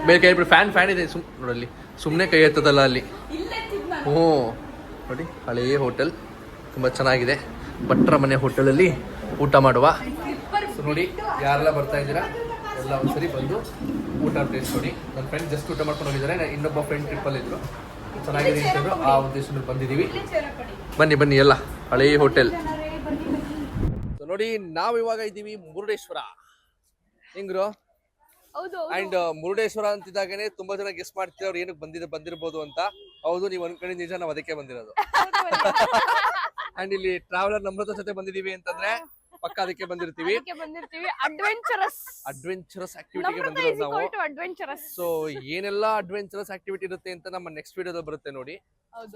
ಬೇರೆ ಫ್ಯಾನ್ ಇದೆ ನೋಡಲ್ಲಿ, ಸುಮ್ಮನೆ ಕೈ ಎತ್ತದಲ್ಲ ಅಲ್ಲಿ. ಹ್ಞೂ ನೋಡಿ ಹಳೆಯ ಹೋಟೆಲ್, ತುಂಬ ಚೆನ್ನಾಗಿದೆ. ಭಟ್ರ ಮನೆ ಹೋಟೆಲಲ್ಲಿ ಊಟ ಮಾಡುವ. ಸೊ ನೋಡಿ ಯಾರೆಲ್ಲ ಬರ್ತಾ ಇದ್ದೀರಾ ಎಲ್ಲ ಒಂದ್ಸರಿ ಬಂದು ಊಟ ಟೇಸ್ಟ್ ನೋಡಿ. ನನ್ನ ಫ್ರೆಂಡ್ ಜಸ್ಟ್ ಊಟ ಮಾಡ್ಕೊಂಡು ಹೋಗಿದ್ದಾರೆ, ಇನ್ನೊಬ್ಬ ಫ್ರೆಂಡ್ ಟ್ರಿಪ್ಪಲ್ಲಿ ಇದ್ರು. ಚೆನ್ನಾಗಿದೆ ಅಂತಂದ್ರು, ಆ ಉದ್ದೇಶದಲ್ಲಿ ಬಂದಿದ್ದೀವಿ. ಬನ್ನಿ ಎಲ್ಲ ಹಳೆಯ ಹೋಟೆಲ್. ಸೊ ನೋಡಿ ನಾವ್ ಇವಾಗ ಇದ್ದೀವಿ ಮುರುಡೇಶ್ವರ ಹೆಂಗ್ರು ಹೌದು ಅಂಡ್ ಮುರುಡೇಶ್ವರ ಅಂತಿದ್ದಾಗೇನೆ ತುಂಬಾ ಜನ ಗೆಸ್ ಮಾಡ್ತೀರ ಅವ್ರು ಏನಕ್ಕೆ ಬಂದಿರ್ಬೋದು ಅಂತ. ಹೌದು, ನೀವ್ ಅನ್ಕೊಂಡಿದ್ ನಿಜ, ನಾವ್ ಅದಕ್ಕೆ ಬಂದಿರೋದು. ಅಂಡ್ ಇಲ್ಲಿ ಟ್ರಾವೆಲರ್ ನಮ್ರತ ಜೊತೆ ಬಂದಿದೀವಿ ಅಂತಂದ್ರೆ ಪಕ್ಕ ಅದಕ್ಕೆ ಬಂದಿರ್ತೀವಿ. ಅಡ್ವೆಂಚರಸ್ ಆಕ್ಟಿವಿಟಿಗೆ ಬಂದಿರೋದು ನಾವು. ಸೊ ಏನೆಲ್ಲ ಅಡ್ವೆಂಚರಸ್ ಆಕ್ಟಿವಿಟಿ ಇರುತ್ತೆ ಅಂತ ನಮ್ಮ ನೆಕ್ಸ್ಟ್ ವಿಡಿಯೋದಲ್ಲಿ ಬರುತ್ತೆ ನೋಡಿ.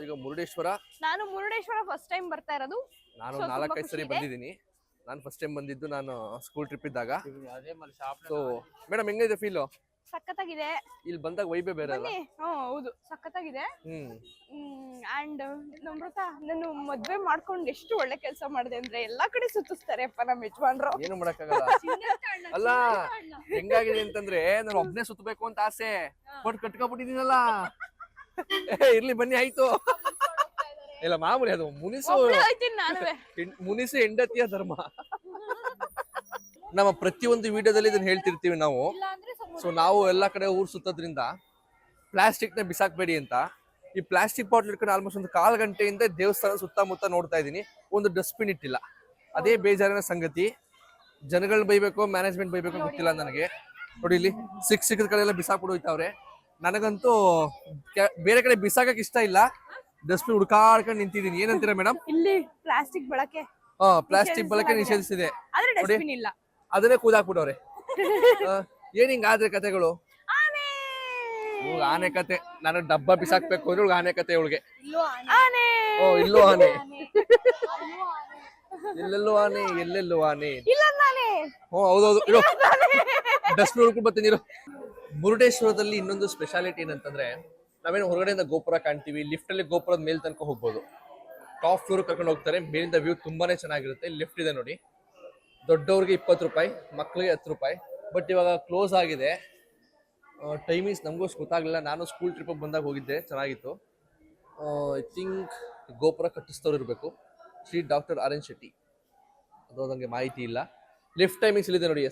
ಈಗ ಮುರುಡೇಶ್ವರ, ನಾನು ಮುರುಡೇಶ್ವರ ಫಸ್ಟ್ ಟೈಮ್ ಬರ್ತಾ ಇರೋದು. ನಾನು 4-5 ಸರಿ ಬಂದಿದ್ದೀನಿ. ನಾನು ಫಸ್ಟ್ ಟೈಮ್ ಬಂದಿದ್ದು ನಾನು ಸ್ಕೂಲ್ ಟ್ರಿಪ್ ಇದ್ದಾಗ. ಸೊ ಮೇಡಮ್ ಹೆಂಗಿದೆ ಫೀಲು? ಸಖತ್ತಾಗಿದೆ. ಇಲ್ಲಿ ಬಂದಾಗ ವೈಬೇ ಬೇರೆ ಅಲ್ಲ? ಹೌದು, ಸಖತ್ತಾಗಿದೆ. ಅಂಡ್ ನಮ್ರತ, ನಾನು ಮದ್ವೆ ಮಾಡ್ಕೊಂಡು ಎಷ್ಟು ಒಳ್ಳೆ ಕೆಲಸ ಮಾಡಿದೆ ಅಂದ್ರೆ ಎಲ್ಲಾ ಕಡೆ ಸುತ್ತಿಸ್ತಾರೆ ಅಪ್ಪ ನಮ್ಮ ಯಜಮಾನ್ರು. ಏನು ಮಾಡಕ್ಕಾಗಲ್ಲ. ಅಲ್ಲ ಹೆಂಗಾಗಿದೆ ಅಂತಂದ್ರೆ ನಾನು ಒಬ್ನೇ ಸುತ್ತಬೇಕು ಅಂತ ಆಸೆ, ಬಟ್ ಕಟ್ಕೊಬಿಟ್ಟಿದ್ದೀನಲ್ಲ. ಇರ್ಲಿ ಬನ್ನಿ ಆಯ್ತು. ಇಲ್ಲ ಮಾಮೂಲಿ, ಅದು ಮುನಿಸು ಹೆಂಡತಿಯ ಧರ್ಮ. ನಮ್ಮ ಪ್ರತಿಯೊಂದು ವಿಡಿಯೋದಲ್ಲಿ ಇದನ್ನ ಹೇಳ್ತಿರ್ತೀವಿ ನಾವು. ಸೊ ನಾವು ಎಲ್ಲಾ ಕಡೆ ಊರ್ ಸುತ್ತೋದ್ರಿಂದ ಪ್ಲಾಸ್ಟಿಕ್ ನ ಬಿಸಾಕ್ಬೇಡಿ ಅಂತ. ಈ ಪ್ಲಾಸ್ಟಿಕ್ ಬಾಟ್ಲ್ ಇಟ್ಕೊಂಡು ಆಲ್ಮೋಸ್ಟ್ ಒಂದು 1/4 ಗಂಟೆಯಿಂದ ದೇವಸ್ಥಾನ ಸುತ್ತಮುತ್ತ ನೋಡ್ತಾ ಇದೀನಿ, ಒಂದು ಡಸ್ಟ್ಬಿನ್ ಇಟ್ಟಿಲ್ಲ. ಅದೇ ಬೇಜಾರಿನ ಸಂಗತಿ. ಜನಗಳನ್ನ ಬೈಬೇಕು, ಮ್ಯಾನೇಜ್ಮೆಂಟ್ ಬೈಬೇಕು ಗೊತ್ತಿಲ್ಲ ನನಗೆ. ನೋಡಿ ಇಲ್ಲಿ ಸಿಕ್ಕದ ಕಡೆ ಎಲ್ಲ ಬಿಸಾಕ್ಬಿಡು ಹೋಯ್ತಾವ್ರೆ. ನನಗಂತೂ ಬೇರೆ ಕಡೆ ಬಿಸಾಕಕ್ ಇಷ್ಟ ಇಲ್ಲ, ಡಸ್ಟ್ಬಿನ್ ಹುಡ್ಕಾಡ್ಕೊಂಡು ನಿಂತಿದ್ದೀನಿ. ಏನಂತೀರಾ ಮೇಡಮ್? ಇಲ್ಲಿ ಪ್ಲಾಸ್ಟಿಕ್ ಬಳಕೆ ಪ್ಲಾಸ್ಟಿಕ್ ಬಳಕೆ ನಿಷೇಧಿಸಿದೆ, ಇಲ್ಲ ಅದನ್ನೇ ಕೂದಾಕ್ಬಿಟ್ಟವ್ರೆ. ಏನ್ ಹಿಂಗಾದ್ರೆ ಕತೆಗಳು? ಆನೆ ಕತೆ. ನಾನು ಡಬ್ಬ ಬಿಸಾಕ್ಬೇಕು ಅಂದ್ರೆ ಆನೆ ಕತೆ ಇವಳಿಗೆ. ಓ ಇಲ್ಲೂ ಆನೆ, ಎಲ್ಲೆಲ್ಲೂ ಆನೆ, ಎಲ್ಲೆಲ್ಲೂ ಆನೆ. ಹೌದೌದು, ಇರೋ ಡಸ್ಟ್ಬಿನ್ ಹುಡ್ಕೊಂಡು ಬರ್ತೀನಿ ಇರೋ. ಮುರುಡೇಶ್ವರದಲ್ಲಿ ಇನ್ನೊಂದು ಸ್ಪೆಷಾಲಿಟಿ ಏನಂತಂದ್ರೆ, ನಾವೇನು ಹೊರಗಡೆಯಿಂದ ಗೋಪುರ ಕಾಣ್ತೀವಿ, ಲಿಫ್ಟ್ ಅಲ್ಲಿ ಗೋಪುರದ ಮೇಲ್ ತನಕ ಹೋಗ್ಬೋದು. ಟಾಪ್ ಫ್ಲೋರ್ ಕರ್ಕೊಂಡು ಹೋಗ್ತಾರೆ, ಮೇಲಿಂದ ವ್ಯೂ ತುಂಬಾನೇ ಚೆನ್ನಾಗಿರುತ್ತೆ. ಲಿಫ್ಟ್ ಇದೆ ನೋಡಿ, ದೊಡ್ಡವ್ರಿಗೆ 20 ರೂಪಾಯಿ, ಮಕ್ಳಿಗೆ 10 ರೂಪಾಯಿ. ಬಟ್ ಇವಾಗ ಕ್ಲೋಸ್ ಆಗಿದೆ. ಟೈಮಿಂಗ್ಸ್ ನಮಗೂ ಗೊತ್ತಾಗಲಿಲ್ಲ. ನಾನು ಸ್ಕೂಲ್ ಟ್ರಿಪ್ಪಿಗೆ ಬಂದಾಗ ಹೋಗಿದ್ದೆ, ಚೆನ್ನಾಗಿತ್ತು. ಐ ಥಿಂಕ್ ಗೋಪುರ ಕಟ್ಟಿಸ್ತವ್ರು ಇರಬೇಕು, Shri doctor R N Shetty. ಅದು ನನಗೆ ಮಾಹಿತಿ ಇಲ್ಲ. ಲಿಫ್ಟ್ ಟೈಮಿಂಗ್ಸ್ ಇಲ್ಲಿದೆ ನೋಡಿ.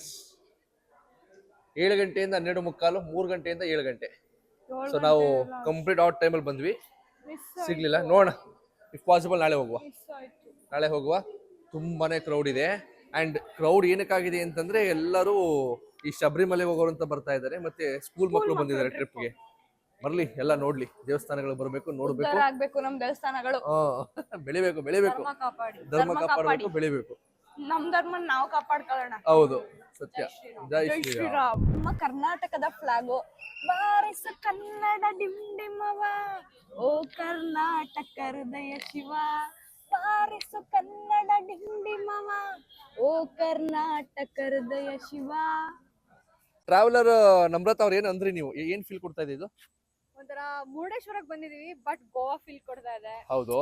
7 ಗಂಟೆಯಿಂದ 12:15, 3 ಗಂಟೆಯಿಂದ 7 ಗಂಟೆ. ಸೊ ನಾವು ಕಂಪ್ಲೀಟ್ ಔಟ್ ಟೈಮಲ್ಲಿ ಬಂದ್ವಿ, ಸಿಗ್ಲಿಲ್ಲ. ನೋಡೋಣ, ಇಫ್ ಪಾಸಿಬಲ್ ನಾಳೆ ಹೋಗುವ. ತುಂಬಾನೇ ಕ್ರೌಡ್ ಇದೆ. ಅಂಡ್ ಕ್ರೌಡ್ ಏನಕ್ಕಾಗಿದೆ ಅಂತಂದ್ರೆ ಎಲ್ಲರೂ ಈ ಶಬರಿಮಲೆ ಹೋಗೋರು ಅಂತ ಬರ್ತಾ ಇದ್ದಾರೆ, ಮತ್ತೆ ಸ್ಕೂಲ್ ಮಕ್ಕಳು ಬಂದಿದ್ದಾರೆ ಟ್ರಿಪ್ಗೆ. ಬರ್ಲಿ, ಎಲ್ಲ ನೋಡ್ಲಿ, ದೇವಸ್ಥಾನಗಳು ಬರ್ಬೇಕು, ನೋಡ್ಬೇಕು, ನಮ್ ದೇವಸ್ಥಾನಗಳು ಬೆಳಿಬೇಕು, ಧರ್ಮ ಕಾಪಾಡಬೇಕು, ಬೆಳಿಬೇಕು. ನಮ್ ಧರ್ಮ ನಾವು ಕಾಪಾಡ್ಕೊಳ್ಳೋಣ. ಹೌದು, ಸತ್ಯ. ಜೈ ಶ್ರೀರಾಮ್. ನಮ್ಮ ಕರ್ನಾಟಕದ ಫ್ಲಾಗು ಬಾರಿಸ ಕನ್ನಡ ಡಿಂಡಿಮವ, ಓ ಕರ್ನಾಟಕ ಹೃದಯ ಶಿವ, ಬಾರಿಸು ಕನ್ನಡ ಡಿಂಡಿಮವ, ಓ ಕರ್ನಾಟಕ ಹೃದಯ ಶಿವ. ಟ್ರಾವೆಲರ್ ನಮ್ರತ ಅವ್ರು ಏನ್ ಅಂದ್ರಿ ನೀವು? ಏನ್ ಫೀಲ್ ಕೊಡ್ತಾ ಇದೆ ಇದು? ಒಂಥರ ಮುರುಡೇಶ್ವರಕ್ಕೆ ಬಂದಿದೀವಿ, ಬಟ್ ಗೋವಾ ಫೀಲ್ ಕೊಡ್ತಾ ಇದೆ. ಹೌದು,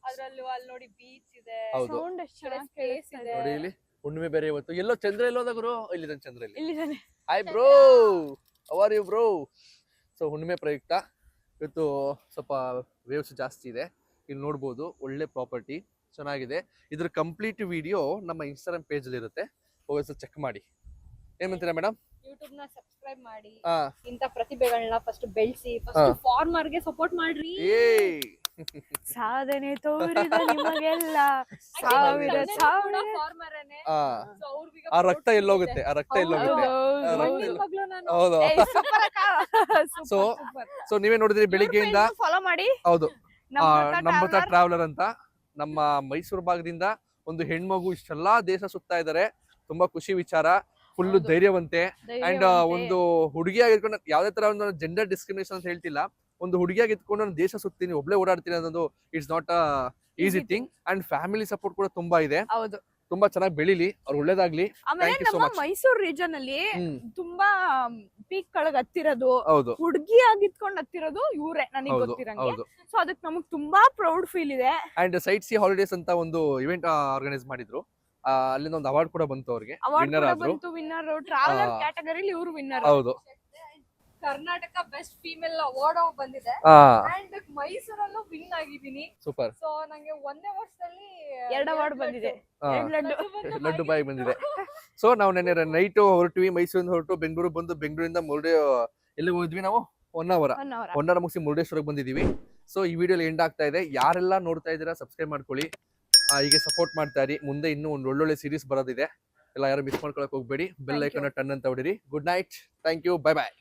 ಅದ್ರಲ್ಲೂ ಅಲ್ಲಿ ನೋಡಿ ಬೀಚ್ ಇದೆ, ಹೌದು. ಸೌಂಡ್ ಸ್ಪೇಸ್ ಇದೆ ನೋಡಿ. ಇಲ್ಲಿ ಹುಣ್ಣಿಮೆ ಬೇರೆ ಇವತ್ತು. ಎಲ್ಲೋ ಚಂದ್ರ ಎಲ್ಲೋದ ಗುರು? ಇಲ್ಲಿದ್ದಾನೆ ಚಂದ್ರ. ಇಲ್ಲಿದ್ದಾನೆ. Hi bro, how are you bro? So ಹುಣ್ಣಿಮೆ ಪ್ರಯುಕ್ತ ಇವತ್ತು ಸ್ವಲ್ಪ ವೇವ್ಸ್ ಜಾಸ್ತಿ ಇದೆ, ಇಲ್ಲಿ ನೋಡ್ಬೋದು. ಒಳ್ಳೆ ಪ್ರಾಪರ್ಟಿ, ಚೆನ್ನಾಗಿದೆ. ಇದ್ರ ಕಂಪ್ಲೀಟ್ ವಿಡಿಯೋ ನಮ್ಮ ಇನ್ಸ್ಟಾಗ್ರಾಮ್ ಪೇಜ್ ಅಲ್ಲಿ ಇರುತ್ತೆ, ಹೋಗಿ ಚೆಕ್ ಮಾಡಿ. ಏನಂತೀರಾ ಮೇಡಮ್? ಯೂಟ್ಯೂಬ್ ನ ಸಬ್ಸ್ಕ್ರೈಬ್ ಮಾಡಿ, ಇಂತ ಪ್ರತಿಭೆಗಳನ್ನ ಫಸ್ಟ್ ಬೆಳೆಸಿ, ಫಸ್ಟ್ ಫಾರ್ಮರ್ ಗೆ ಸಪೋರ್ಟ್ ಮಾಡ್ರಿ. ಸಾಧನೆ ತೋರಿದ ನಿಮಗೆಲ್ಲ ಸಾವಿರ ಫಾರ್ಮರ್. ಆ ರಕ್ತ ಎಲ್ಲೋಗುತ್ತೆ, ಹೌದು. ಸೊ ನೀವೇ ನೋಡಿದ್ರಿ ಬೆಳಿಗ್ಗೆಯಿಂದ. ಫಾಲೋ ಮಾಡಿ. ಹೌದು, ನಮ್ರತ ಟ್ರಾವೆಲರ್ ಅಂತ ನಮ್ಮ ಮೈಸೂರು ಭಾಗದಿಂದ ಒಂದು ಹೆಣ್ಮಗು ಇಷ್ಟೆಲ್ಲಾ ದೇಶ ಸುತ್ತಾ ಇದಾರೆ. ತುಂಬಾ ಖುಷಿ ವಿಚಾರ. ಫುಲ್ ಧೈರ್ಯವಂತೆ. ಅಂಡ್ ಒಂದು ಹುಡುಗಿಯಾಗಿ ಇಟ್ಕೊಂಡು ಯಾವ್ದೇ ತರ ಒಂದು ಜೆಂಡರ್ ಡಿಸ್ಕ್ರಿಮಿನೇಷನ್ ಅಂತ ಹೇಳ್ತಿಲ್ಲ. ಒಂದು ಹುಡುಗಿಯಾಗಿ ಇಟ್ಕೊಂಡು ನಾನು ದೇಶ ಸುತ್ತೀನಿ, ಒಬ್ಳೆ ಓಡಾಡ್ತೀನಿ ಅನ್ನೋದು it's not a easy thing. And family support ಕೂಡ ತುಂಬಾ ಇದೆ. ತುಂಬಾ ಚೆನ್ನಾಗಿ ಬೆಳಿಲಿ, ಅವ್ರು ಒಳ್ಳೇದಾಗ್ಲಿ. ಮೈಸೂರು ರೀಜನ್ ಅಲ್ಲಿ ತುಂಬಾ ಪೀಕ್ ಕೆಳಗ್ ಹತ್ತಿರೋದು, ಹೌದು, ಹುಡುಗಿ ಆಗಿತ್ಕೊಂಡ್ ಹತ್ತಿರೋದು ಇವ್ರೆ, ನನಗೆ ಗೊತ್ತಿರಂಗೆ. ಸೊ ಅದಕ್ಕೆ ನಮಗ್ ತುಂಬಾ ಪ್ರೌಡ್ ಫೀಲ್ ಇದೆ. ಅಂಡ್ ಸೈಟ್ ಸಿ ಹಾಲಿಡೇಸ್ ಅಂತ ಒಂದು ಇವೆಂಟ್ ಆರ್ಗನೈಸ್ ಮಾಡಿದ್ರು, ಅಲ್ಲಿಂದ ಒಂದು ಅವಾರ್ಡ್ ಕೂಡ ಬಂತು ಅವ್ರಿಗೆ. ವಿನ್ನರ್ ಟ್ರಾವೆಲರ್ ಕ್ಯಾಟಗರಿಲಿ ಇವರು ವಿನ್ನರ್. ಹೌದು, ಕರ್ನಾಟಕ ಬೆಸ್ಟ್ ಫೀಮೇಲ್ ಅವಾರ್ಡ್ ಬಂದಿದೆ. ಅಂಡ್ ಮೈಸೂರಲ್ಲೂ ವಿನ್ ಆಗಿದ್ದೀನಿ. ಸೂಪರ್. ಸೊ ನಂಗೆ ಒಂದೇ ವರ್ಷದಲ್ಲಿ 2 ಅವಾರ್ಡ್ ಬಂದಿದೆ, ಲಡ್ಡು ಬಾಯಿ ಬಂದಿದೆ. ಸೊ ನಾವು ನೆನ್ನೆ ನೈಟ್ ಹೊರಟಿವಿ, ಮೈಸೂರಿಂದ ಹೊರಟು ಬೆಂಗಳೂರು ಬಂದು, ಬೆಂಗಳೂರಿಂದ ಎಲ್ಲಿ ಹೋದ್ವಿ ನಾವು? 1 ಅವರ್ ಮುಗಿಸಿ ಮುರುಡೇಶ್ವರಕ್ಕೆ ಬಂದಿದೀವಿ. ಸೊ ಈ ವಿಡಿಯೋ ಎಂಡ್ ಆಗ್ತಾ ಇದೆ. ಯಾರೆಲ್ಲ ನೋಡ್ತಾ ಇದ್ದೀರಾ ಸಬ್ಸ್ಕ್ರೈಬ್ ಮಾಡ್ಕೊಳ್ಳಿ. ಹೀಗೆ ಸಪೋರ್ಟ್ ಮಾಡ್ತಾ ಇರಿ. ಮುಂದೆ ಇನ್ನೂ ಒಂದು ಒಳ್ಳೊಳ್ಳೆ ಸೀರೀಸ್ ಬರೋದಿದೆ, ಎಲ್ಲ ಯಾರು ಮಿಸ್ ಮಾಡ್ಕೊಳಕ್ ಹೋಗ್ಬೇಡಿ. ಬೆಲ್ ಐಕಾನ್ ಟನ್ ಅಂತ ಹೊಡಿರಿ. Good night, thank you, bye bye.